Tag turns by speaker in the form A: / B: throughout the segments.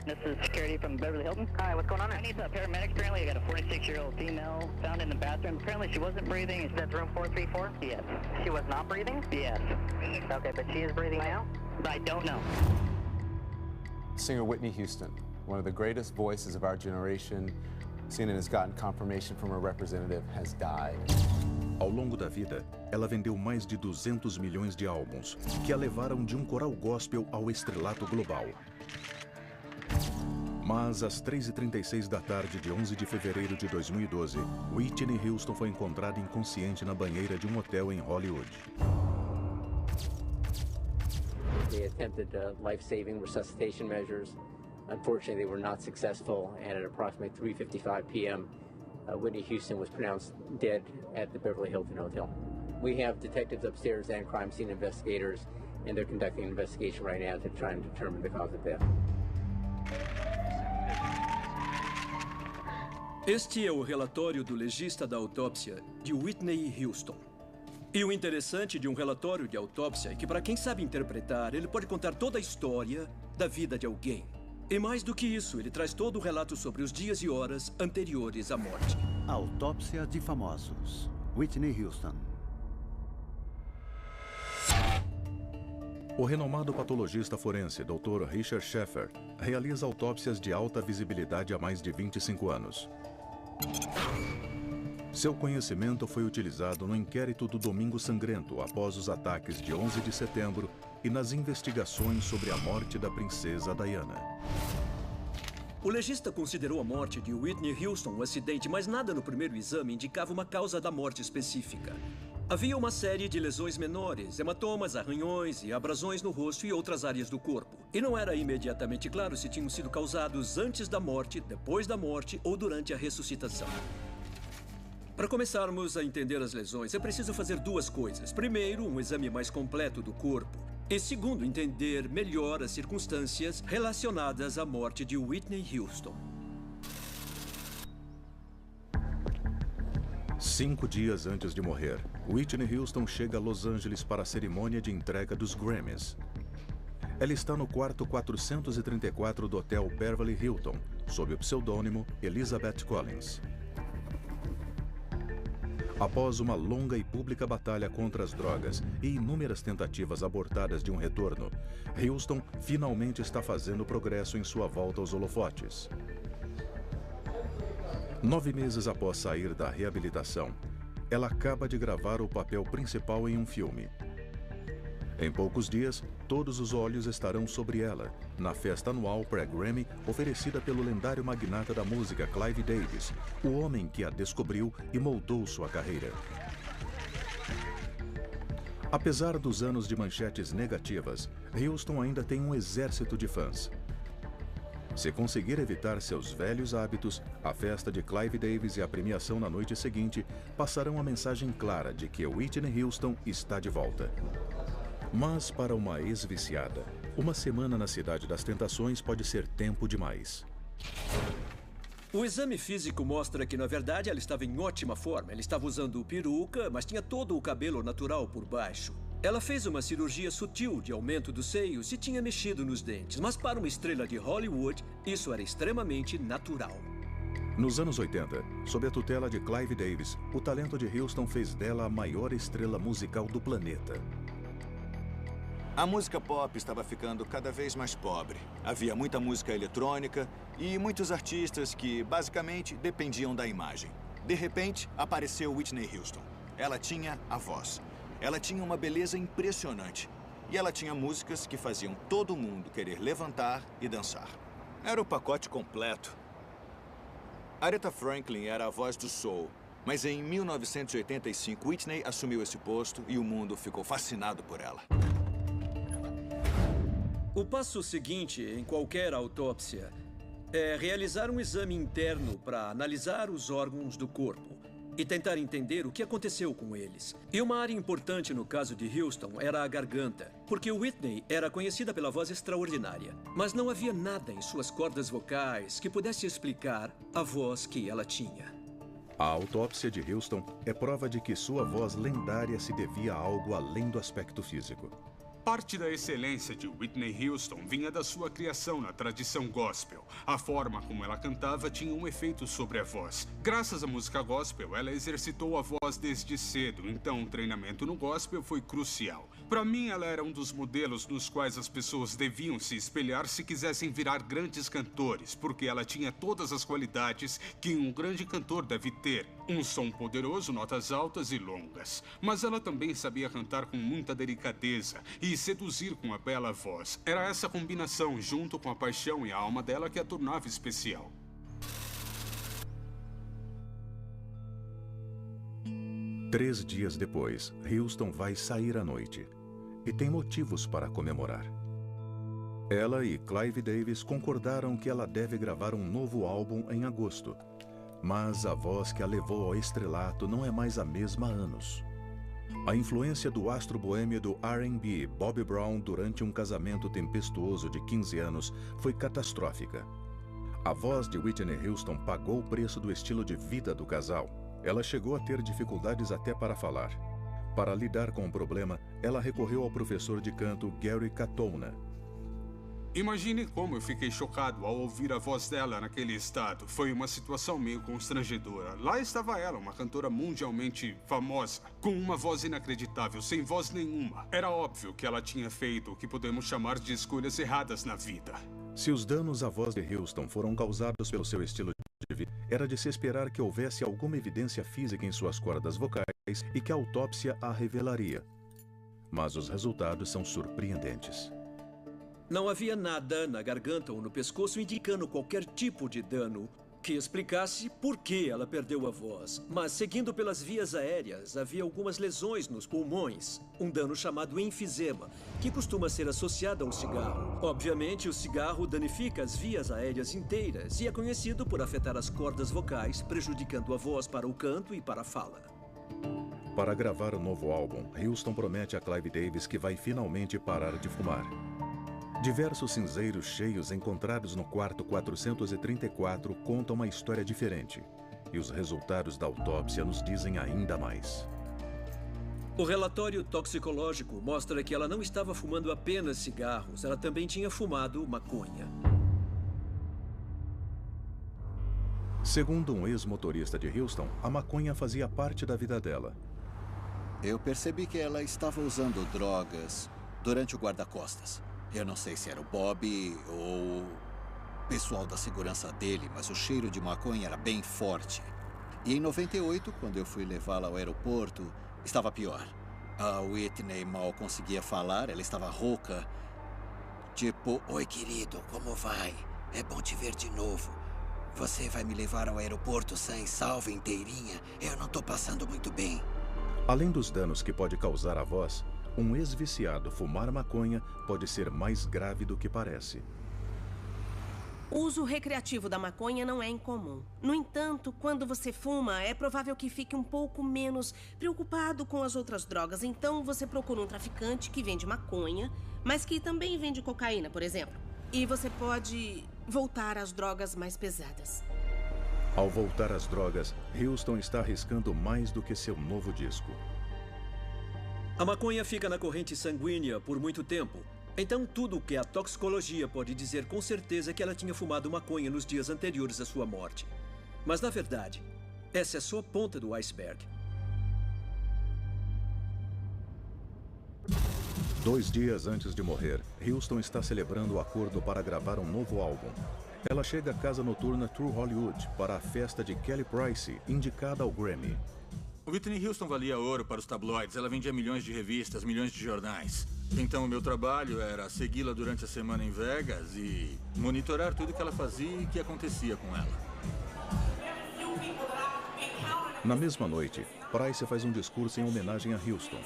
A: This is security from Beverly Hilton. Hi, what's going on? I need the paramedics. Apparently, I got a 46-year-old female found in the bathroom. Apparently, she wasn't breathing. Is that room 434? Yes. She was not breathing? Yes. Okay, but she is breathing now? I don't know.
B: Singer Whitney Houston, one of the greatest voices of our generation, CNN has gotten confirmation from her representative, has died.
C: Ao longo da vida, ela vendeu mais de 200 milhões de álbuns, que a levaram de um coral gospel ao estrelato global. Mas, às 3h36 da tarde de 11 de fevereiro de 2012, Whitney Houston foi encontrada inconsciente na banheira de um hotel em Hollywood.
D: They attempted life-saving resuscitation measures. Unfortunately, they were not successful, and at approximately 3:55 p.m., Whitney Houston was pronounced dead at the Beverly Hilton Hotel. We have detectives upstairs and crime scene investigators, and they're conducting an investigation right now to try and determine the cause of death.
E: Este é o relatório do legista da autópsia de Whitney Houston. E o interessante de um relatório de autópsia é que, para quem sabe interpretar, ele pode contar toda a história da vida de alguém. E mais do que isso, ele traz todo o relato sobre os dias e horas anteriores à morte.
F: Autópsia de famosos. Whitney Houston.
C: O renomado patologista forense Dr. Richard Sheffer realiza autópsias de alta visibilidade há mais de 25 anos. Seu conhecimento foi utilizado no inquérito do Domingo Sangrento após os ataques de 11 de setembro e nas investigações sobre a morte da princesa Diana.
E: O legista considerou a morte de Whitney Houston um acidente, mas nada no primeiro exame indicava uma causa da morte específica. Havia uma série de lesões menores, hematomas, arranhões e abrasões no rosto e outras áreas do corpo. E não era imediatamente claro se tinham sido causados antes da morte, depois da morte ou durante a ressuscitação. Para começarmos a entender as lesões, é preciso fazer duas coisas. Primeiro, um exame mais completo do corpo. E segundo, entender melhor as circunstâncias relacionadas à morte de Whitney Houston.
C: 5 dias antes de morrer, Whitney Houston chega a Los Angeles para a cerimônia de entrega dos Grammys. Ela está no quarto 434 do Hotel Beverly Hilton, sob o pseudônimo Elizabeth Collins. Após uma longa e pública batalha contra as drogas e inúmeras tentativas abortadas de um retorno, Houston finalmente está fazendo progresso em sua volta aos holofotes. 9 meses após sair da reabilitação, ela acaba de gravar o papel principal em um filme. Em poucos dias, todos os olhos estarão sobre ela, na festa anual pré-Grammy oferecida pelo lendário magnata da música Clive Davis, o homem que a descobriu e moldou sua carreira. Apesar dos anos de manchetes negativas, Houston ainda tem um exército de fãs. Se conseguir evitar seus velhos hábitos, a festa de Clive Davis e a premiação na noite seguinte passarão a mensagem clara de que Whitney Houston está de volta. Mas para uma ex-viciada, uma semana na Cidade das Tentações pode ser tempo demais.
E: O exame físico mostra que, na verdade, ela estava em ótima forma. Ela estava usando peruca, mas tinha todo o cabelo natural por baixo. Ela fez uma cirurgia sutil de aumento dos seios e tinha mexido nos dentes. Mas para uma estrela de Hollywood, isso era extremamente natural.
C: Nos anos 80, sob a tutela de Clive Davis, o talento de Houston fez dela a maior estrela musical do planeta.
G: A música pop estava ficando cada vez mais pobre. Havia muita música eletrônica e muitos artistas que, basicamente, dependiam da imagem. De repente, apareceu Whitney Houston. Ela tinha a voz. Ela tinha uma beleza impressionante. E ela tinha músicas que faziam todo mundo querer levantar e dançar. Era o pacote completo. Aretha Franklin era a voz do soul. Mas em 1985, Whitney assumiu esse posto e o mundo ficou fascinado por ela.
E: O passo seguinte em qualquer autópsia é realizar um exame interno para analisar os órgãos do corpo e tentar entender o que aconteceu com eles. E uma área importante no caso de Houston era a garganta, porque Whitney era conhecida pela voz extraordinária, mas não havia nada em suas cordas vocais que pudesse explicar a voz que ela tinha.
C: A autópsia de Houston é prova de que sua voz lendária se devia a algo além do aspecto físico.
H: Parte da excelência de Whitney Houston vinha da sua criação na tradição gospel. A forma como ela cantava tinha um efeito sobre a voz. Graças à música gospel, ela exercitou a voz desde cedo, então o treinamento no gospel foi crucial. Para mim, ela era um dos modelos nos quais as pessoas deviam se espelhar se quisessem virar grandes cantores, porque ela tinha todas as qualidades que um grande cantor deve ter. Um som poderoso, notas altas e longas. Mas ela também sabia cantar com muita delicadeza e seduzir com a bela voz. Era essa combinação, junto com a paixão e a alma dela, que a tornava especial.
C: Três dias depois, Houston vai sair à noite. E tem motivos para comemorar. Ela e Clive Davis concordaram que ela deve gravar um novo álbum em agosto. Mas a voz que a levou ao estrelato não é mais a mesma há anos. A influência do astro boêmio do R&B, Bobby Brown, durante um casamento tempestuoso de 15 anos, foi catastrófica. A voz de Whitney Houston pagou o preço do estilo de vida do casal. Ela chegou a ter dificuldades até para falar. Para lidar com o problema, ela recorreu ao professor de canto Gary Katona.
H: Imagine como eu fiquei chocado ao ouvir a voz dela naquele estado. Foi uma situação meio constrangedora. Lá estava ela, uma cantora mundialmente famosa, com uma voz inacreditável, sem voz nenhuma. Era óbvio que ela tinha feito o que podemos chamar de escolhas erradas na vida.
C: Se os danos à voz de Houston foram causados pelo seu estilo de vida, era de se esperar que houvesse alguma evidência física em suas cordas vocais e que a autópsia a revelaria. Mas os resultados são surpreendentes.
E: Não havia nada na garganta ou no pescoço indicando qualquer tipo de dano que explicasse por que ela perdeu a voz. Mas, seguindo pelas vias aéreas, havia algumas lesões nos pulmões. Um dano chamado enfisema, que costuma ser associado ao cigarro. Obviamente, o cigarro danifica as vias aéreas inteiras e é conhecido por afetar as cordas vocais, prejudicando a voz para o canto e para a fala.
C: Para gravar o novo álbum, Houston promete a Clive Davis que vai finalmente parar de fumar. Diversos cinzeiros cheios encontrados no quarto 434 contam uma história diferente. E os resultados da autópsia nos dizem ainda mais.
E: O relatório toxicológico mostra que ela não estava fumando apenas cigarros, ela também tinha fumado maconha.
C: Segundo um ex-motorista de Houston, a maconha fazia parte da vida dela.
I: Eu percebi que ela estava usando drogas durante o guarda-costas. Eu não sei se era o Bob ou o pessoal da segurança dele, mas o cheiro de maconha era bem forte. E em 98, quando eu fui levá-la ao aeroporto, estava pior. A Whitney mal conseguia falar, ela estava rouca. Tipo, oi querido, como vai? É bom te ver de novo. Você vai me levar ao aeroporto sã e salva inteirinha? Eu não tô passando muito bem.
C: Além dos danos que pode causar à voz, um ex-viciado fumar maconha pode ser mais grave do que parece.
J: O uso recreativo da maconha não é incomum. No entanto, quando você fuma, é provável que fique um pouco menos preocupado com as outras drogas. Então, você procura um traficante que vende maconha, mas que também vende cocaína, por exemplo. E você pode voltar às drogas mais pesadas.
C: Ao voltar às drogas, Houston está arriscando mais do que seu novo disco.
E: A maconha fica na corrente sanguínea por muito tempo. Então, tudo o que a toxicologia pode dizer com certeza é que ela tinha fumado maconha nos dias anteriores à sua morte. Mas, na verdade, essa é só a ponta do iceberg.
C: 2 dias antes de morrer, Houston está celebrando o acordo para gravar um novo álbum. Ela chega à casa noturna True Hollywood para a festa de Kelly Price, indicada ao Grammy.
K: Whitney Houston valia ouro para os tabloides. Ela vendia milhões de revistas, milhões de jornais. Então o meu trabalho era segui-la durante a semana em Vegas e monitorar tudo que ela fazia e o que acontecia com ela.
C: Na mesma noite, Price faz um discurso em homenagem a Houston.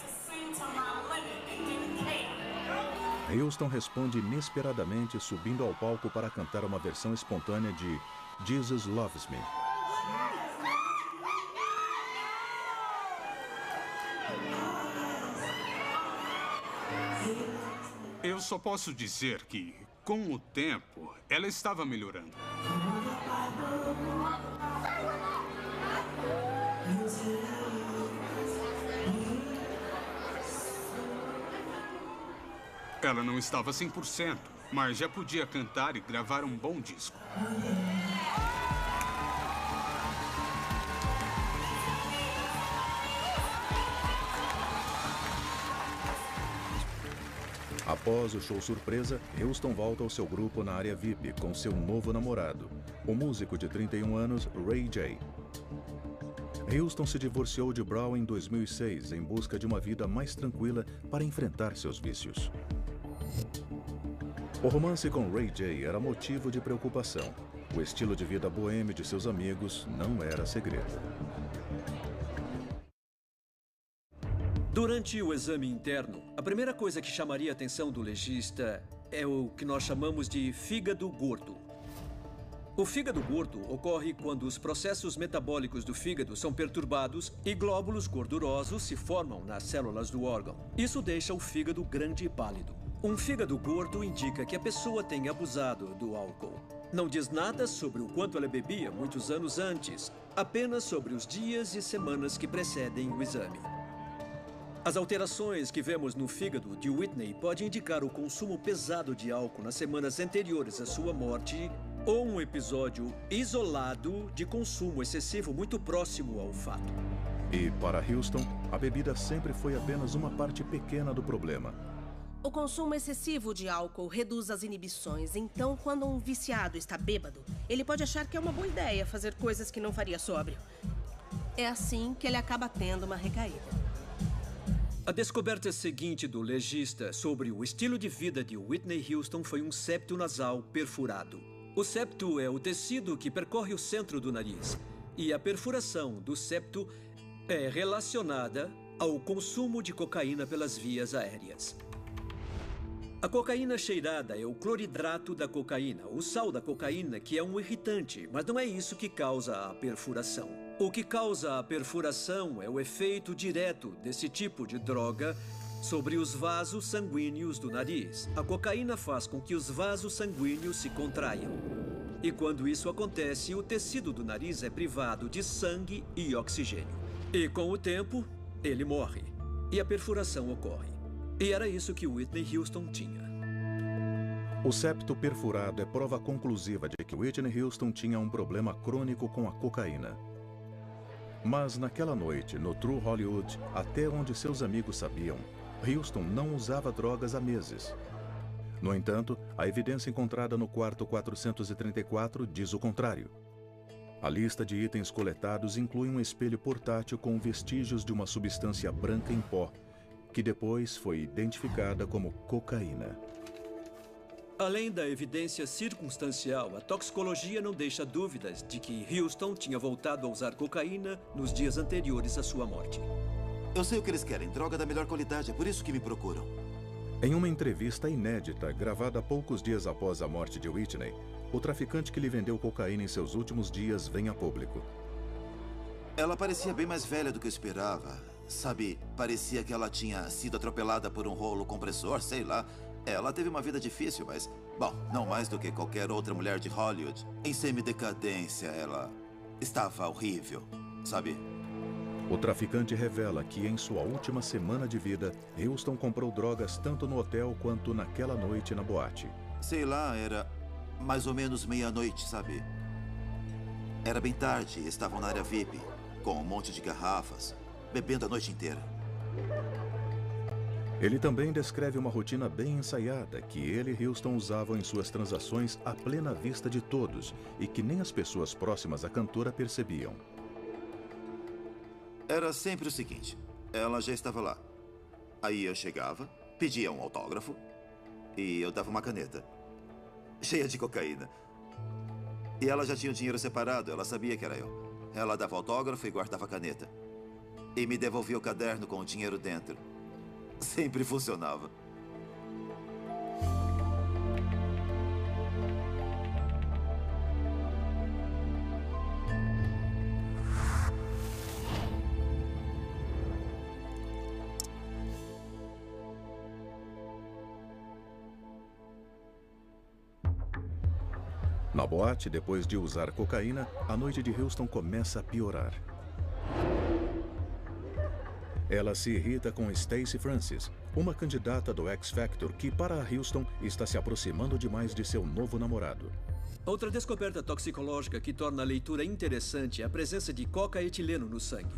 C: Houston responde inesperadamente, subindo ao palco para cantar uma versão espontânea de Jesus Loves Me.
H: Eu só posso dizer que, com o tempo, ela estava melhorando. Ela não estava 100%, mas já podia cantar e gravar um bom disco.
C: Após o show surpresa, Houston volta ao seu grupo na área VIP com seu novo namorado, o músico de 31 anos, Ray J. Houston se divorciou de Brown em 2006 em busca de uma vida mais tranquila para enfrentar seus vícios. O romance com Ray J era motivo de preocupação. O estilo de vida boêmio de seus amigos não era segredo.
E: Durante o exame interno, a primeira coisa que chamaria a atenção do legista é o que nós chamamos de fígado gordo. O fígado gordo ocorre quando os processos metabólicos do fígado são perturbados e glóbulos gordurosos se formam nas células do órgão. Isso deixa o fígado grande e pálido. Um fígado gordo indica que a pessoa tem abusado do álcool. Não diz nada sobre o quanto ela bebia muitos anos antes, apenas sobre os dias e semanas que precedem o exame. As alterações que vemos no fígado de Whitney podem indicar o consumo pesado de álcool nas semanas anteriores à sua morte ou um episódio isolado de consumo excessivo muito próximo ao fato.
C: E para Houston, a bebida sempre foi apenas uma parte pequena do problema.
J: O consumo excessivo de álcool reduz as inibições, então quando um viciado está bêbado, ele pode achar que é uma boa ideia fazer coisas que não faria sóbrio. É assim que ele acaba tendo uma recaída.
E: A descoberta seguinte do legista sobre o estilo de vida de Whitney Houston foi um septo nasal perfurado. O septo é o tecido que percorre o centro do nariz, e a perfuração do septo é relacionada ao consumo de cocaína pelas vias aéreas. A cocaína cheirada é o cloridrato da cocaína, o sal da cocaína, que é um irritante, mas não é isso que causa a perfuração. O que causa a perfuração é o efeito direto desse tipo de droga sobre os vasos sanguíneos do nariz. A cocaína faz com que os vasos sanguíneos se contraiam. E quando isso acontece, o tecido do nariz é privado de sangue e oxigênio. E com o tempo, ele morre. E a perfuração ocorre. E era isso que Whitney Houston tinha.
C: O septo perfurado é prova conclusiva de que Whitney Houston tinha um problema crônico com a cocaína. Mas naquela noite, no True Hollywood, até onde seus amigos sabiam, Houston não usava drogas há meses. No entanto, a evidência encontrada no quarto 434 diz o contrário. A lista de itens coletados inclui um espelho portátil com vestígios de uma substância branca em pó, que depois foi identificada como cocaína.
E: Além da evidência circunstancial, a toxicologia não deixa dúvidas de que Houston tinha voltado a usar cocaína nos dias anteriores à sua morte.
L: Eu sei o que eles querem, droga da melhor qualidade, é por isso que me procuram.
C: Em uma entrevista inédita, gravada poucos dias após a morte de Whitney, o traficante que lhe vendeu cocaína em seus últimos dias vem a público.
L: Ela parecia bem mais velha do que eu esperava. Sabe, parecia que ela tinha sido atropelada por um rolo compressor, sei lá. Ela teve uma vida difícil, mas, bom, não mais do que qualquer outra mulher de Hollywood. Em semidecadência, ela estava horrível, sabe?
C: O traficante revela que em sua última semana de vida, Houston comprou drogas tanto no hotel quanto naquela noite na boate.
L: Sei lá, era mais ou menos meia-noite, sabe? Era bem tarde, estavam na área VIP, com um monte de garrafas, bebendo a noite inteira.
C: Ele também descreve uma rotina bem ensaiada que ele e Houston usavam em suas transações à plena vista de todos e que nem as pessoas próximas à cantora percebiam.
L: Era sempre o seguinte, ela já estava lá. Aí eu chegava, pedia um autógrafo e eu dava uma caneta, cheia de cocaína. E ela já tinha o dinheiro separado, ela sabia que era eu. Ela dava autógrafo e guardava a caneta. E me devolvia o caderno com o dinheiro dentro. Sempre funcionava.
C: Na boate, depois de usar cocaína, a noite de Houston começa a piorar. Ela se irrita com Stacey Francis, uma candidata do X Factor que, para a Houston, está se aproximando demais de seu novo namorado.
E: Outra descoberta toxicológica que torna a leitura interessante é a presença de cocaetileno no sangue.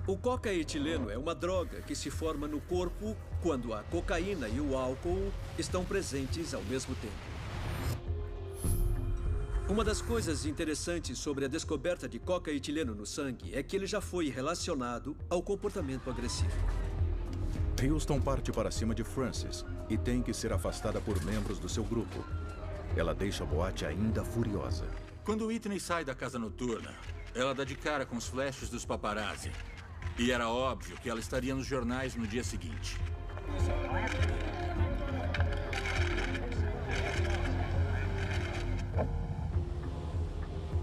E: O cocaetileno é uma droga que se forma no corpo quando a cocaína e o álcool estão presentes ao mesmo tempo. Uma das coisas interessantes sobre a descoberta de cocaetileno no sangue é que ele já foi relacionado ao comportamento agressivo.
C: Houston parte para cima de Francis e tem que ser afastada por membros do seu grupo. Ela deixa a boate ainda furiosa.
K: Quando Whitney sai da casa noturna, ela dá de cara com os flashes dos paparazzi. E era óbvio que ela estaria nos jornais no dia seguinte.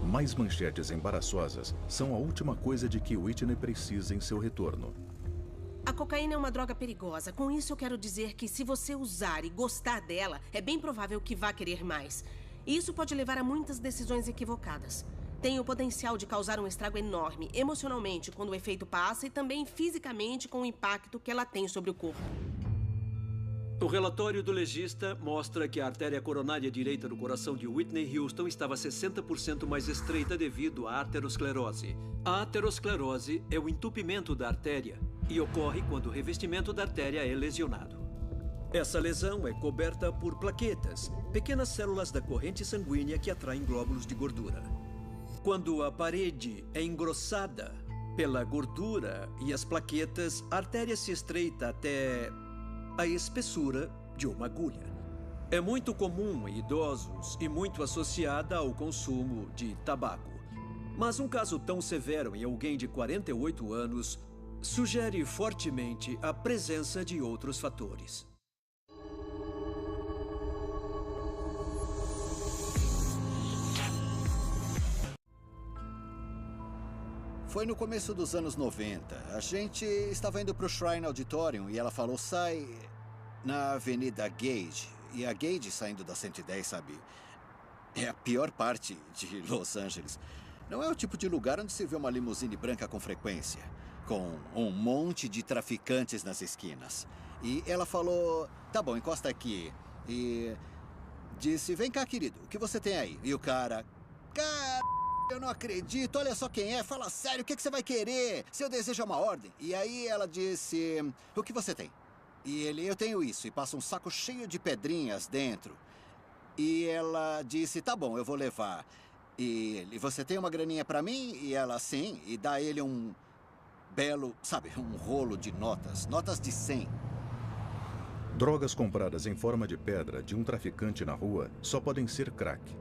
C: Mais manchetes embaraçosas são a última coisa de que Whitney precisa em seu retorno.
J: A cocaína é uma droga perigosa. Com isso eu quero dizer que se você usar e gostar dela, é bem provável que vá querer mais. E isso pode levar a muitas decisões equivocadas. Tem o potencial de causar um estrago enorme, emocionalmente, quando o efeito passa, e também fisicamente com o impacto que ela tem sobre o corpo.
E: O relatório do legista mostra que a artéria coronária direita do coração de Whitney Houston estava 60% mais estreita devido à aterosclerose. A aterosclerose é o entupimento da artéria e ocorre quando o revestimento da artéria é lesionado. Essa lesão é coberta por plaquetas, pequenas células da corrente sanguínea que atraem glóbulos de gordura. Quando a parede é engrossada pela gordura e as plaquetas, a artéria se estreita até a espessura de uma agulha. É muito comum em idosos e muito associada ao consumo de tabaco. Mas um caso tão severo em alguém de 48 anos sugere fortemente a presença de outros fatores.
I: Foi no começo dos anos 90. A gente estava indo para o Shrine Auditorium e ela falou, sai na Avenida Gage. E a Gage, saindo da 110, sabe, é a pior parte de Los Angeles. Não é o tipo de lugar onde se vê uma limusine branca com frequência, com um monte de traficantes nas esquinas. E ela falou, tá bom, encosta aqui. E disse, vem cá, querido, o que você tem aí? E o cara, eu não acredito, olha só quem é, fala sério, o que você vai querer? Seu desejo é uma ordem. E aí ela disse, o que você tem? E ele, eu tenho isso, e passa um saco cheio de pedrinhas dentro. E ela disse, tá bom, eu vou levar. E ele, você tem uma graninha pra mim? E ela, sim, e dá ele um belo, sabe, um rolo de notas de 100.
C: Drogas compradas em forma de pedra de um traficante na rua só podem ser crack.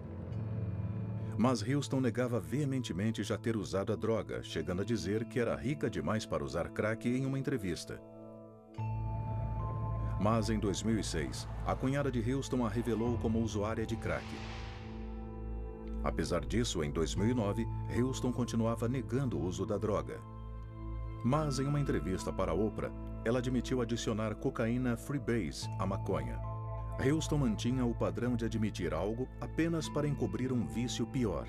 C: Mas Houston negava veementemente já ter usado a droga, chegando a dizer que era rica demais para usar crack em uma entrevista. Mas em 2006, a cunhada de Houston a revelou como usuária de crack. Apesar disso, em 2009, Houston continuava negando o uso da droga. Mas em uma entrevista para a Oprah, ela admitiu adicionar cocaína freebase à maconha. Houston mantinha o padrão de admitir algo apenas para encobrir um vício pior.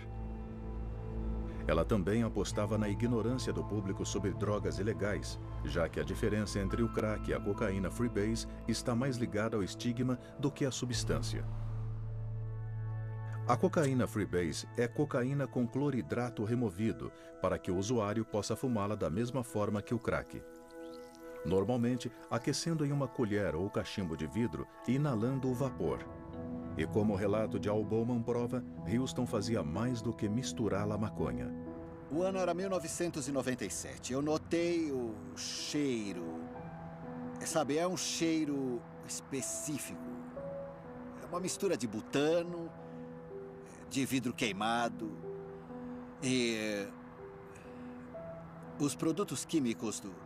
C: Ela também apostava na ignorância do público sobre drogas ilegais, já que a diferença entre o crack e a cocaína freebase está mais ligada ao estigma do que à substância. A cocaína freebase é cocaína com cloridrato removido para que o usuário possa fumá-la da mesma forma que o crack. Normalmente, aquecendo em uma colher ou cachimbo de vidro e inalando o vapor. E como o relato de Al Bowman prova, Houston fazia mais do que misturá-la à maconha.
I: O ano era 1997. Eu notei o cheiro. Sabe, é um cheiro específico. É uma mistura de butano, de vidro queimado e os produtos químicos do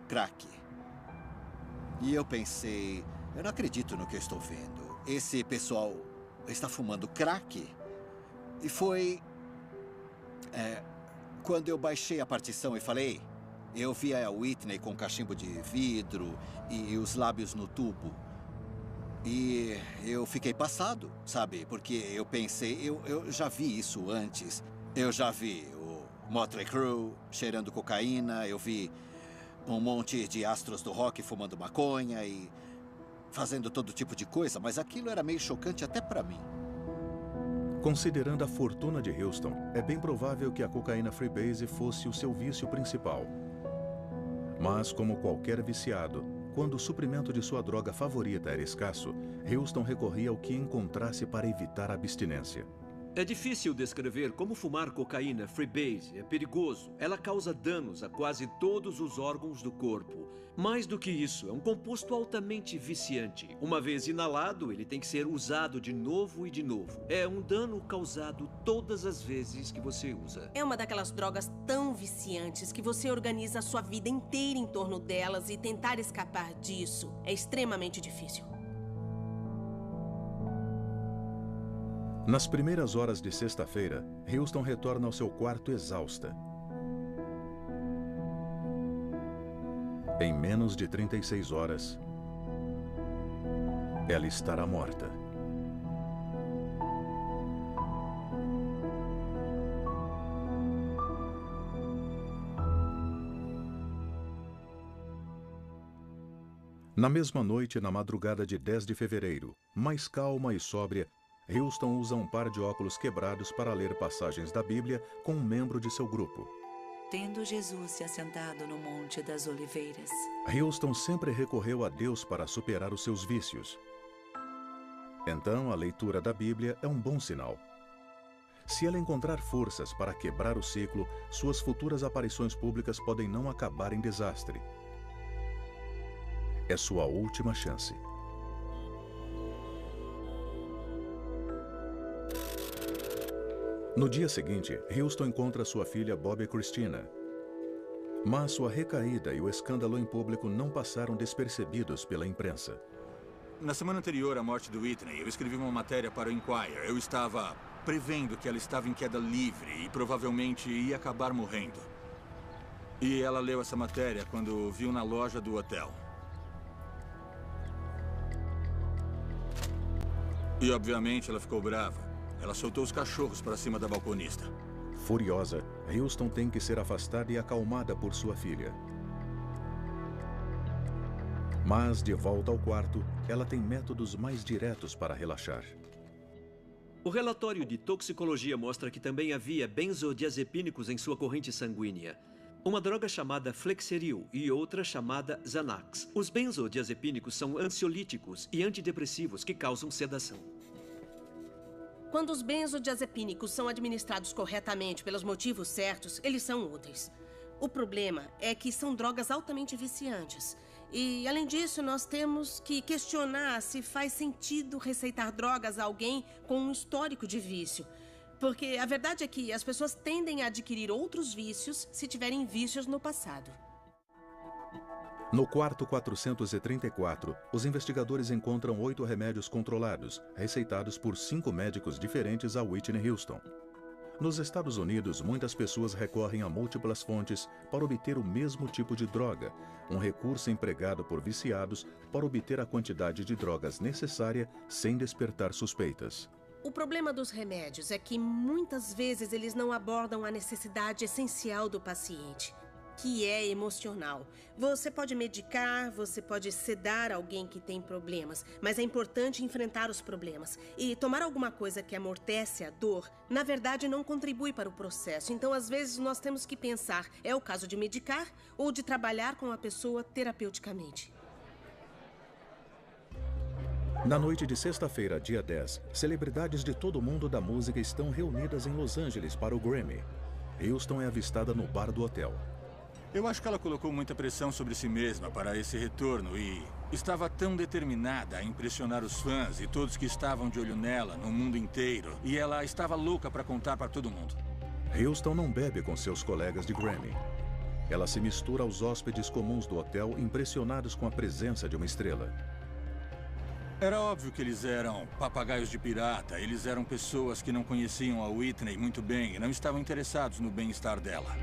I: crack. E eu pensei, eu não acredito no que eu estou vendo. Esse pessoal está fumando crack. E foi quando eu baixei a partição e falei, eu vi a Whitney com cachimbo de vidro e os lábios no tubo. E eu fiquei passado, sabe? Porque eu pensei, eu já vi isso antes. Eu já vi o Motley Crue cheirando cocaína, eu vi Um monte de astros do rock fumando maconha e fazendo todo tipo de coisa, mas aquilo era meio chocante até pra mim.
C: Considerando a fortuna de Houston, é bem provável que a cocaína Freebase fosse o seu vício principal. Mas, como qualquer viciado, quando o suprimento de sua droga favorita era escasso, Houston recorria ao que encontrasse para evitar a abstinência.
E: É difícil descrever como fumar cocaína Freebase é perigoso. Ela causa danos a quase todos os órgãos do corpo. Mais do que isso, é um composto altamente viciante. Uma vez inalado, ele tem que ser usado de novo e de novo. É um dano causado todas as vezes que você usa.
J: É uma daquelas drogas tão viciantes que você organiza a sua vida inteira em torno delas e tentar escapar disso é extremamente difícil.
C: Nas primeiras horas de sexta-feira, Houston retorna ao seu quarto exausta. Em menos de 36 horas, ela estará morta. Na mesma noite, na madrugada de 10 de fevereiro, mais calma e sóbria, Houston usa um par de óculos quebrados para ler passagens da Bíblia com um membro de seu grupo.
M: Tendo Jesus se assentado no Monte das Oliveiras.
C: Houston sempre recorreu a Deus para superar os seus vícios. Então, a leitura da Bíblia é um bom sinal. Se ela encontrar forças para quebrar o ciclo, suas futuras aparições públicas podem não acabar em desastre. É sua última chance. No dia seguinte, Houston encontra sua filha Bobby Christina. Mas sua recaída e o escândalo em público não passaram despercebidos pela imprensa.
K: Na semana anterior à morte do Whitney, eu escrevi uma matéria para o Inquirer. Eu estava prevendo que ela estava em queda livre e provavelmente ia acabar morrendo. E ela leu essa matéria quando viu na loja do hotel. E obviamente ela ficou brava. Ela soltou os cachorros para cima da balconista.
C: Furiosa, Houston tem que ser afastada e acalmada por sua filha. Mas, de volta ao quarto, ela tem métodos mais diretos para relaxar.
E: O relatório de toxicologia mostra que também havia benzodiazepínicos em sua corrente sanguínea. Uma droga chamada Flexeril e outra chamada Xanax. Os benzodiazepínicos são ansiolíticos e antidepressivos que causam sedação.
J: Quando os benzodiazepínicos são administrados corretamente pelos motivos certos, eles são úteis. O problema é que são drogas altamente viciantes. E, além disso, nós temos que questionar se faz sentido receitar drogas a alguém com um histórico de vício. Porque a verdade é que as pessoas tendem a adquirir outros vícios se tiverem vícios no passado.
C: No quarto 434, os investigadores encontram 8 remédios controlados, receitados por 5 médicos diferentes a Whitney Houston. Nos Estados Unidos, muitas pessoas recorrem a múltiplas fontes para obter o mesmo tipo de droga, um recurso empregado por viciados para obter a quantidade de drogas necessária sem despertar suspeitas.
J: O problema dos remédios é que muitas vezes eles não abordam a necessidade essencial do paciente, que é emocional. Você pode medicar, você pode sedar alguém que tem problemas, mas é importante enfrentar os problemas. E tomar alguma coisa que amortece a dor, na verdade, não contribui para o processo. Então, às vezes, nós temos que pensar, é o caso de medicar ou de trabalhar com a pessoa terapeuticamente.
C: Na noite de sexta-feira, dia 10, celebridades de todo o mundo da música estão reunidas em Los Angeles para o Grammy. Houston é avistada no bar do hotel.
K: Eu acho que ela colocou muita pressão sobre si mesma para esse retorno e estava tão determinada a impressionar os fãs e todos que estavam de olho nela no mundo inteiro. E ela estava louca para contar para todo mundo.
C: Houston não bebe com seus colegas de Grammy. Ela se mistura aos hóspedes comuns do hotel, impressionados com a presença de uma estrela.
K: Era óbvio que eles eram papagaios de pirata. Eles eram pessoas que não conheciam a Whitney muito bem e não estavam interessados no bem-estar dela.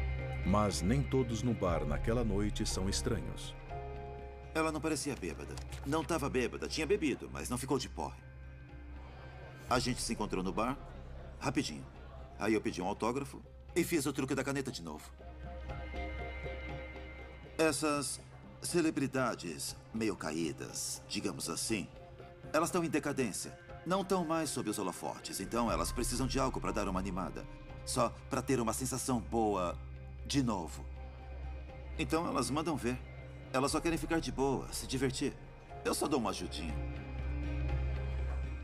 C: Mas nem todos no bar naquela noite são estranhos.
L: Ela não parecia bêbada. Não estava bêbada, tinha bebido, mas não ficou de porre. A gente se encontrou no bar, rapidinho. Aí eu pedi um autógrafo e fiz o truque da caneta de novo. Essas celebridades meio caídas, digamos assim, elas estão em decadência. Não estão mais sob os holofotes, então elas precisam de algo para dar uma animada. Só para ter uma sensação boa de novo. Então elas mandam ver. Elas só querem ficar de boa, se divertir. Eu só dou uma ajudinha.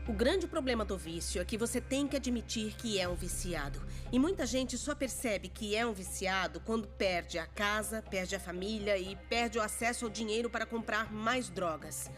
J: O grande problema do vício é que você tem que admitir que é um viciado. E muita gente só percebe que é um viciado quando perde a casa, perde a família e perde o acesso ao dinheiro para comprar mais drogas.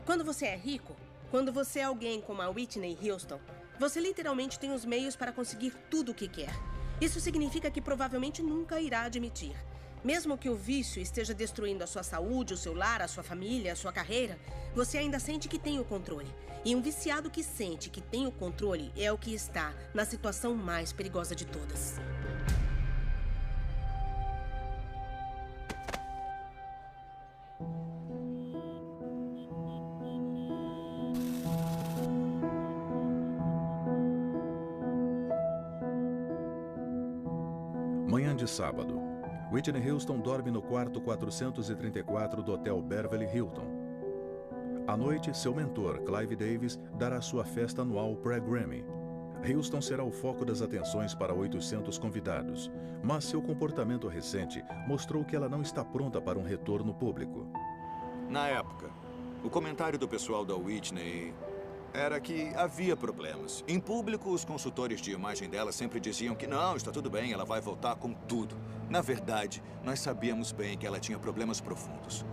J: Quando você é rico, quando você é alguém como a Whitney Houston, você literalmente tem os meios para conseguir tudo o que quer. Isso significa que provavelmente nunca irá admitir. Mesmo que o vício esteja destruindo a sua saúde, o seu lar, a sua família, a sua carreira, você ainda sente que tem o controle. E um viciado que sente que tem o controle é o que está na situação mais perigosa de todas.
C: Manhã de sábado. Whitney Houston dorme no quarto 434 do Hotel Beverly Hilton. À noite, seu mentor, Clive Davis, dará sua festa anual pré-Grammy. Houston será o foco das atenções para 800 convidados, mas seu comportamento recente mostrou que ela não está pronta para um retorno público.
G: Na época, o comentário do pessoal da Whitney era que havia problemas. Em público, os consultores de imagem dela sempre diziam que não, está tudo bem, ela vai voltar com tudo. Na verdade, nós sabíamos bem que ela tinha problemas profundos.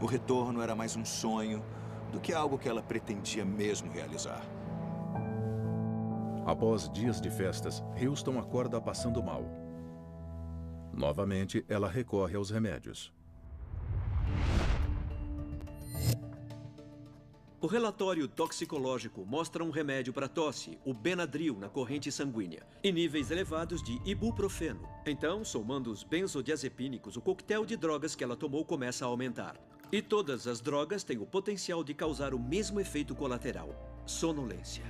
G: O retorno era mais um sonho do que algo que ela pretendia mesmo realizar.
C: Após dias de festas, Houston acorda passando mal. Novamente, ela recorre aos remédios.
E: O relatório toxicológico mostra um remédio para tosse, o Benadryl, na corrente sanguínea, e níveis elevados de ibuprofeno. Então, somando os benzodiazepínicos, o coquetel de drogas que ela tomou começa a aumentar. E todas as drogas têm o potencial de causar o mesmo efeito colateral: sonolência.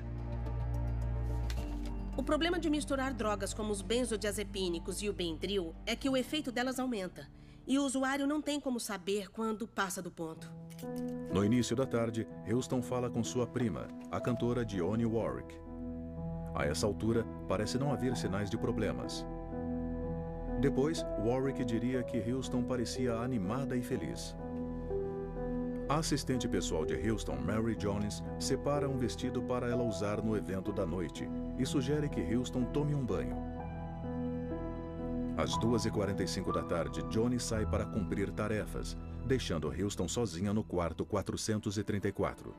J: O problema de misturar drogas como os benzodiazepínicos e o Benadryl é que o efeito delas aumenta. E o usuário não tem como saber quando passa do ponto.
C: No início da tarde, Houston fala com sua prima, a cantora Dionne Warwick. A essa altura, parece não haver sinais de problemas. Depois, Warwick diria que Houston parecia animada e feliz. A assistente pessoal de Houston, Mary Jones, separa um vestido para ela usar no evento da noite e sugere que Houston tome um banho. Às 2h45 da tarde, Johnny sai para cumprir tarefas, deixando Houston sozinha no quarto 434.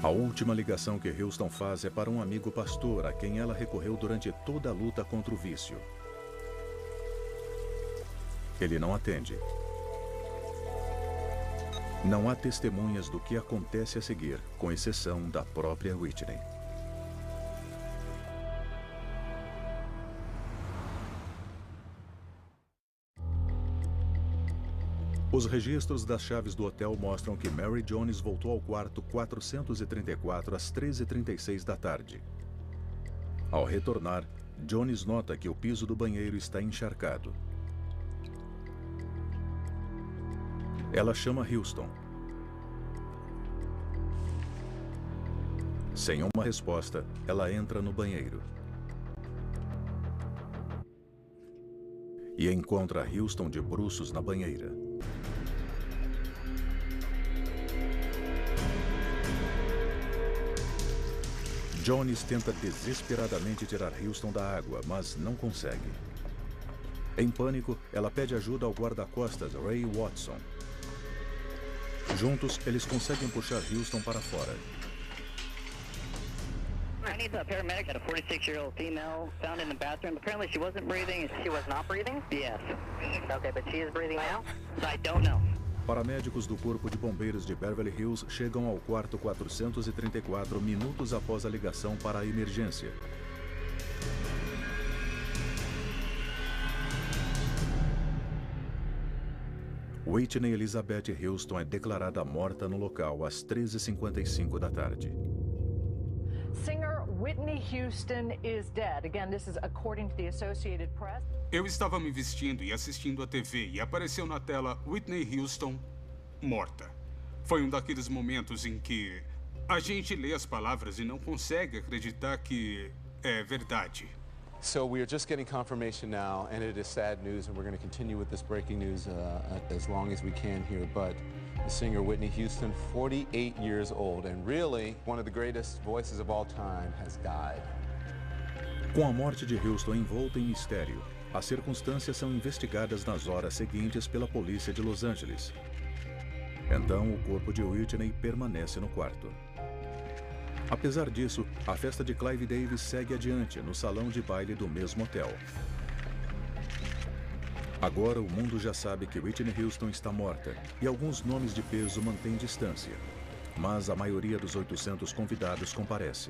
C: A última ligação que Houston faz é para um amigo pastor a quem ela recorreu durante toda a luta contra o vício. Ele não atende. Não há testemunhas do que acontece a seguir, com exceção da própria Whitney. Os registros das chaves do hotel mostram que Mary Jones voltou ao quarto 434 às 13h36 da tarde. Ao retornar, Jones nota que o piso do banheiro está encharcado. Ela chama Houston. Sem uma resposta, ela entra no banheiro. E encontra Houston de bruços na banheira. Jones tenta desesperadamente tirar Houston da água, mas não consegue. Em pânico, ela pede ajuda ao guarda-costas Ray Watson. Juntos, eles conseguem puxar Houston para fora.
A: I need a paramedic at a 46-year-old female found in the bathroom. Apparently she wasn't breathing. She was not breathing? Yes. Okay, but she is breathing now? I don't know.
C: Paramédicos do Corpo de Bombeiros de Beverly Hills chegam ao quarto 434 minutos após a ligação para a emergência. Whitney Elizabeth Houston é declarada morta no local às 13h55 da tarde.
N: Singer Whitney Houston is dead. Again, this is according to the Associated Press.
H: Eu estava me vestindo e assistindo a TV e apareceu na tela Whitney Houston morta. Foi um daqueles momentos em que a gente lê as palavras e não consegue acreditar que é verdade.
B: So we are just getting confirmation now, and it is sad news, and we're going to continue with this breaking news as long as we can here, but the singer Whitney Houston, 48 years old, and really one of the greatest voices of all time, has died.
C: Com a morte de Houston envolta em mistério, as circunstâncias são investigadas nas horas seguintes pela polícia de Los Angeles. Então, o corpo de Whitney permanece no quarto. Apesar disso, a festa de Clive Davis segue adiante no salão de baile do mesmo hotel. Agora o mundo já sabe que Whitney Houston está morta e alguns nomes de peso mantêm distância. Mas a maioria dos 800 convidados comparece.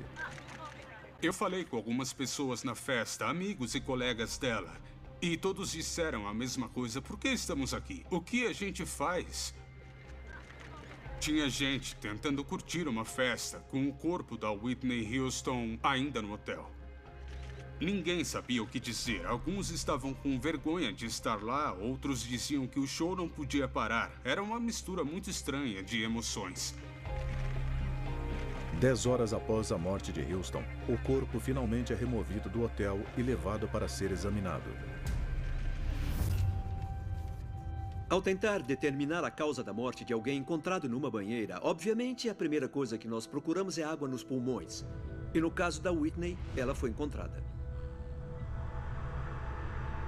H: Eu falei com algumas pessoas na festa, amigos e colegas dela, e todos disseram a mesma coisa. Por que estamos aqui? O que a gente faz? Tinha gente tentando curtir uma festa com o corpo da Whitney Houston ainda no hotel. Ninguém sabia o que dizer. Alguns estavam com vergonha de estar lá, outros diziam que o show não podia parar. Era uma mistura muito estranha de emoções.
C: 10 horas após a morte de Houston, o corpo finalmente é removido do hotel e levado para ser examinado.
E: Ao tentar determinar a causa da morte de alguém encontrado numa banheira, obviamente a primeira coisa que nós procuramos é água nos pulmões. E no caso da Whitney, ela foi encontrada.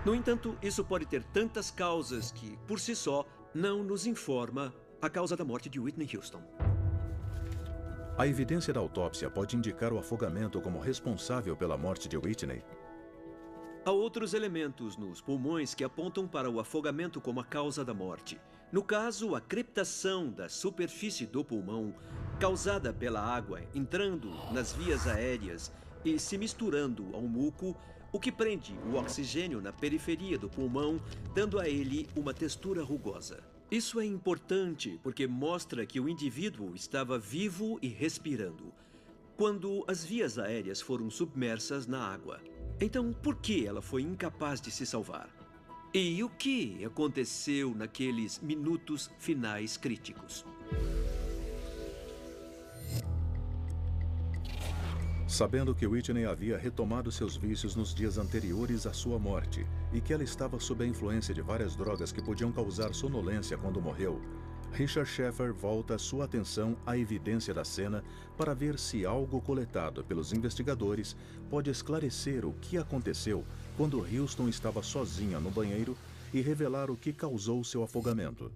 E: No entanto, isso pode ter tantas causas que, por si só, não nos informa a causa da morte de Whitney Houston.
C: A evidência da autópsia pode indicar o afogamento como responsável pela morte de Whitney.
E: Há outros elementos nos pulmões que apontam para o afogamento como a causa da morte. No caso, a crepitação da superfície do pulmão, causada pela água entrando nas vias aéreas e se misturando ao muco, o que prende o oxigênio na periferia do pulmão, dando a ele uma textura rugosa. Isso é importante porque mostra que o indivíduo estava vivo e respirando quando as vias aéreas foram submersas na água. Então, por que ela foi incapaz de se salvar? E o que aconteceu naqueles minutos finais críticos?
C: Sabendo que Whitney havia retomado seus vícios nos dias anteriores à sua morte e que ela estava sob a influência de várias drogas que podiam causar sonolência quando morreu, Richard Schaeffer volta sua atenção à evidência da cena para ver se algo coletado pelos investigadores pode esclarecer o que aconteceu quando Houston estava sozinha no banheiro e revelar o que causou seu afogamento.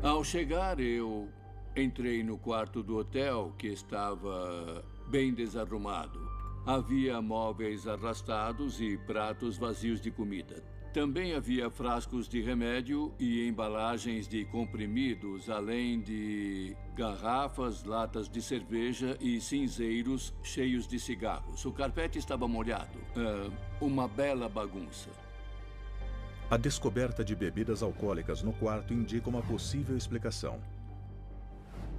O: Ao chegar, eu entrei no quarto do hotel, que estava bem desarrumado. Havia móveis arrastados e pratos vazios de comida. Também havia frascos de remédio e embalagens de comprimidos, além de garrafas, latas de cerveja e cinzeiros cheios de cigarros. O carpete estava molhado. Uma bela bagunça.
C: A descoberta de bebidas alcoólicas no quarto indica uma possível explicação.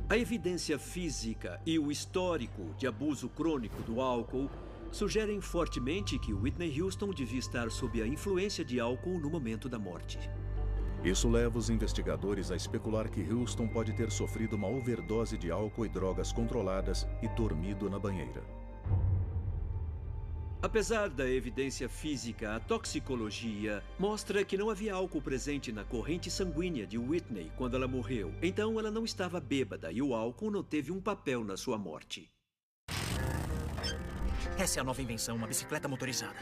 E: A evidência física e o histórico de abuso crônico do álcool sugerem fortemente que Whitney Houston devia estar sob a influência de álcool no momento da morte.
C: Isso leva os investigadores a especular que Houston pode ter sofrido uma overdose de álcool e drogas controladas e dormido na banheira.
E: Apesar da evidência física, a toxicologia mostra que não havia álcool presente na corrente sanguínea de Whitney quando ela morreu. Então ela não estava bêbada e o álcool não teve um papel na sua morte.
P: Essa é a nova invenção, uma bicicleta motorizada.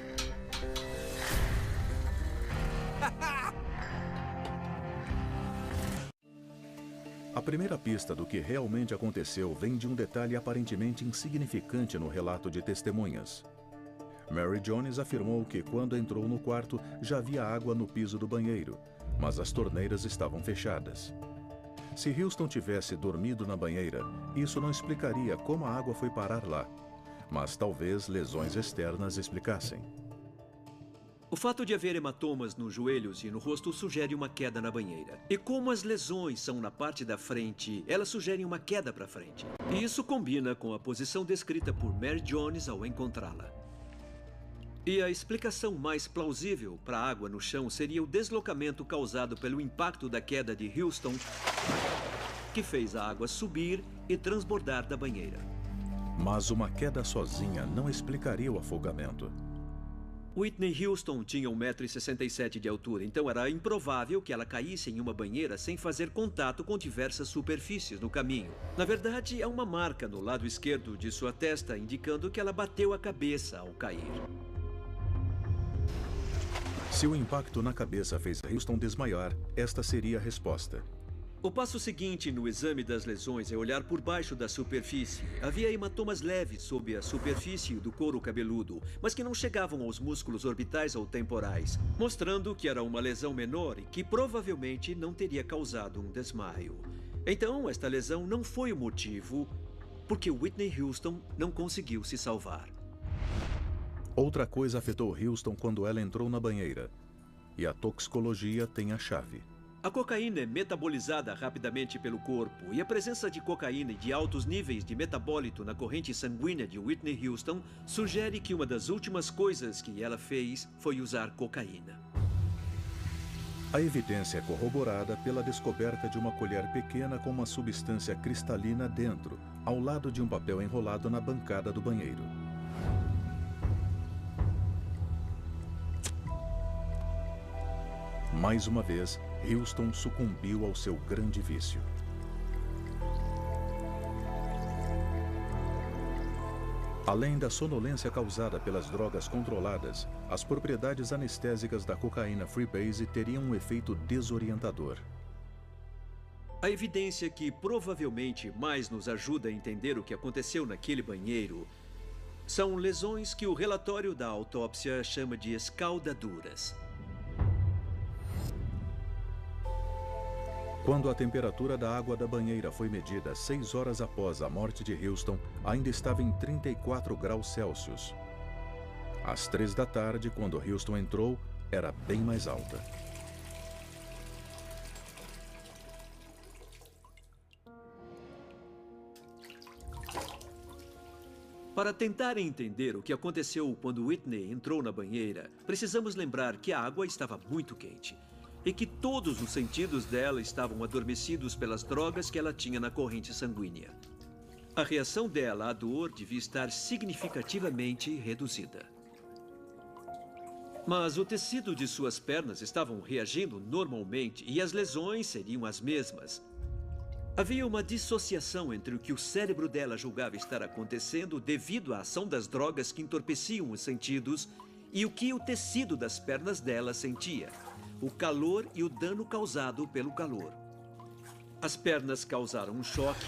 C: A primeira pista do que realmente aconteceu vem de um detalhe aparentemente insignificante no relato de testemunhas. Mary Jones afirmou que quando entrou no quarto já havia água no piso do banheiro, mas as torneiras estavam fechadas. Se Houston tivesse dormido na banheira, isso não explicaria como a água foi parar lá, mas talvez lesões externas explicassem.
E: O fato de haver hematomas nos joelhos e no rosto sugere uma queda na banheira. E como as lesões são na parte da frente, elas sugerem uma queda para frente. E isso combina com a posição descrita por Mary Jones ao encontrá-la. E a explicação mais plausível para a água no chão seria o deslocamento causado pelo impacto da queda de Houston, que fez a água subir e transbordar da banheira.
C: Mas uma queda sozinha não explicaria o afogamento.
E: Whitney Houston tinha 1,67 m de altura, então era improvável que ela caísse em uma banheira sem fazer contato com diversas superfícies no caminho. Na verdade, há uma marca no lado esquerdo de sua testa indicando que ela bateu a cabeça ao cair.
C: Se o impacto na cabeça fez Houston desmaiar, esta seria a resposta.
E: O passo seguinte no exame das lesões é olhar por baixo da superfície. Havia hematomas leves sob a superfície do couro cabeludo, mas que não chegavam aos músculos orbitais ou temporais, mostrando que era uma lesão menor e que provavelmente não teria causado um desmaio. Então, esta lesão não foi o motivo porque Whitney Houston não conseguiu se salvar.
C: Outra coisa afetou Houston quando ela entrou na banheira. E a toxicologia tem a chave.
E: A cocaína é metabolizada rapidamente pelo corpo e a presença de cocaína e de altos níveis de metabólito na corrente sanguínea de Whitney Houston sugere que uma das últimas coisas que ela fez foi usar cocaína.
C: A evidência é corroborada pela descoberta de uma colher pequena com uma substância cristalina dentro, ao lado de um papel enrolado na bancada do banheiro. Mais uma vez, Houston sucumbiu ao seu grande vício. Além da sonolência causada pelas drogas controladas, as propriedades anestésicas da cocaína Freebase teriam um efeito desorientador.
E: A evidência que provavelmente mais nos ajuda a entender o que aconteceu naquele banheiro são lesões que o relatório da autópsia chama de escaldaduras.
C: Quando a temperatura da água da banheira foi medida 6 horas após a morte de Houston, ainda estava em 34 graus Celsius. Às 3 da tarde, quando Houston entrou, era bem mais alta.
E: Para tentar entender o que aconteceu quando Whitney entrou na banheira, precisamos lembrar que a água estava muito quente e que todos os sentidos dela estavam adormecidos pelas drogas que ela tinha na corrente sanguínea. A reação dela à dor devia estar significativamente reduzida. Mas o tecido de suas pernas estavam reagindo normalmente e as lesões seriam as mesmas. Havia uma dissociação entre o que o cérebro dela julgava estar acontecendo devido à ação das drogas que entorpeciam os sentidos e o que o tecido das pernas dela sentia. O calor e o dano causado pelo calor. As pernas causaram um choque.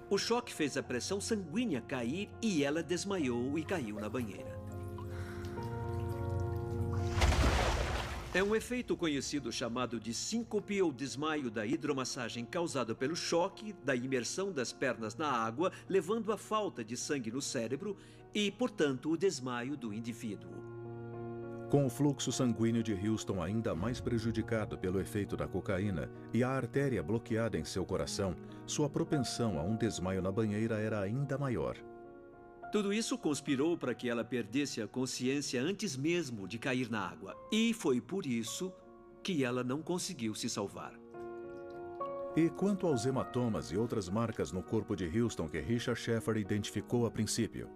E: O choque fez a pressão sanguínea cair e ela desmaiou e caiu na banheira. É um efeito conhecido chamado de síncope ou desmaio da hidromassagem causado pelo choque da imersão das pernas na água, levando à falta de sangue no cérebro e, portanto, o desmaio do indivíduo.
C: Com o fluxo sanguíneo de Houston ainda mais prejudicado pelo efeito da cocaína e a artéria bloqueada em seu coração, sua propensão a um desmaio na banheira era ainda maior.
E: Tudo isso conspirou para que ela perdesse a consciência antes mesmo de cair na água. E foi por isso que ela não conseguiu se salvar.
C: E quanto aos hematomas e outras marcas no corpo de Houston que Richard Sheffer identificou a princípio?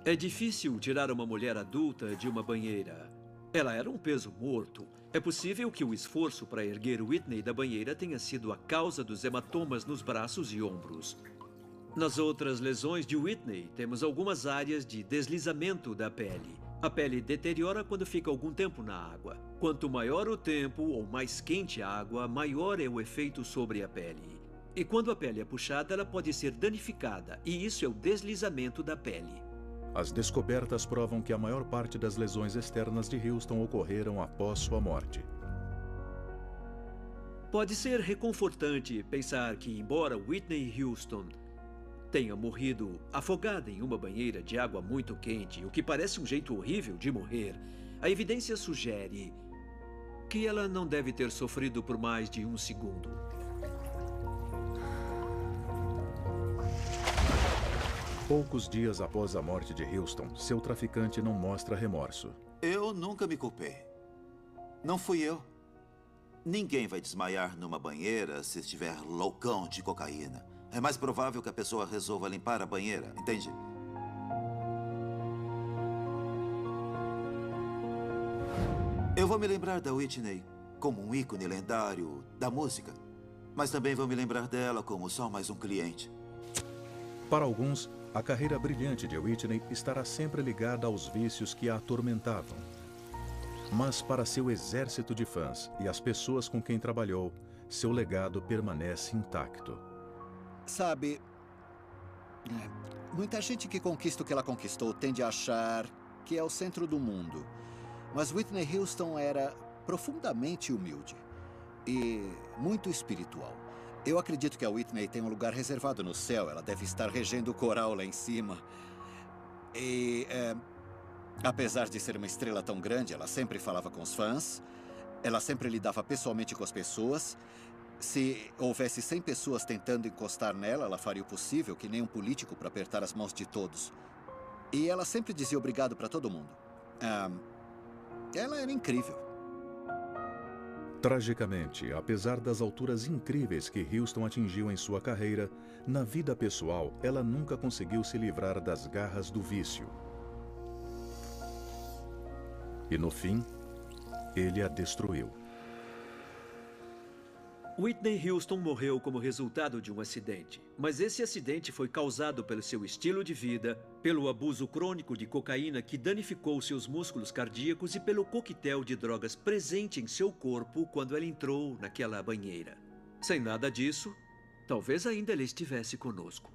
E: É difícil tirar uma mulher adulta de uma banheira. Ela era um peso morto. É possível que o esforço para erguer Whitney da banheira tenha sido a causa dos hematomas nos braços e ombros. Nas outras lesões de Whitney, temos algumas áreas de deslizamento da pele. A pele deteriora quando fica algum tempo na água. Quanto maior o tempo ou mais quente a água, maior é o efeito sobre a pele. E quando a pele é puxada, ela pode ser danificada, e isso é o deslizamento da pele.
C: As descobertas provam que a maior parte das lesões externas de Houston ocorreram após sua morte.
E: Pode ser reconfortante pensar que, embora Whitney Houston tenha morrido afogada em uma banheira de água muito quente, o que parece um jeito horrível de morrer, a evidência sugere que ela não deve ter sofrido por mais de 1 segundo.
C: Poucos dias após a morte de Houston, seu traficante não mostra remorso.
L: Eu nunca me culpei. Não fui eu. Ninguém vai desmaiar numa banheira se estiver loucão de cocaína. É mais provável que a pessoa resolva limpar a banheira, entende? Eu vou me lembrar da Whitney como um ícone lendário da música, mas também vou me lembrar dela como só mais um cliente.
C: Para alguns, a carreira brilhante de Whitney estará sempre ligada aos vícios que a atormentavam. Mas para seu exército de fãs e as pessoas com quem trabalhou, seu legado permanece intacto.
I: Sabe, muita gente que conquista o que ela conquistou tende a achar que é o centro do mundo. Mas Whitney Houston era profundamente humilde e muito espiritual. Eu acredito que a Whitney tem um lugar reservado no céu. Ela deve estar regendo o coral lá em cima. E, apesar de ser uma estrela tão grande, ela sempre falava com os fãs. Ela sempre lidava pessoalmente com as pessoas. Se houvesse 100 pessoas tentando encostar nela, ela faria o possível, que nem um político, para apertar as mãos de todos. E ela sempre dizia obrigado para todo mundo. Ela era incrível.
C: Tragicamente, apesar das alturas incríveis que Houston atingiu em sua carreira, na vida pessoal, ela nunca conseguiu se livrar das garras do vício. E no fim, ele a destruiu.
E: Whitney Houston morreu como resultado de um acidente, mas esse acidente foi causado pelo seu estilo de vida, pelo abuso crônico de cocaína que danificou seus músculos cardíacos e pelo coquetel de drogas presente em seu corpo quando ela entrou naquela banheira. Sem nada disso, talvez ainda ele estivesse conosco.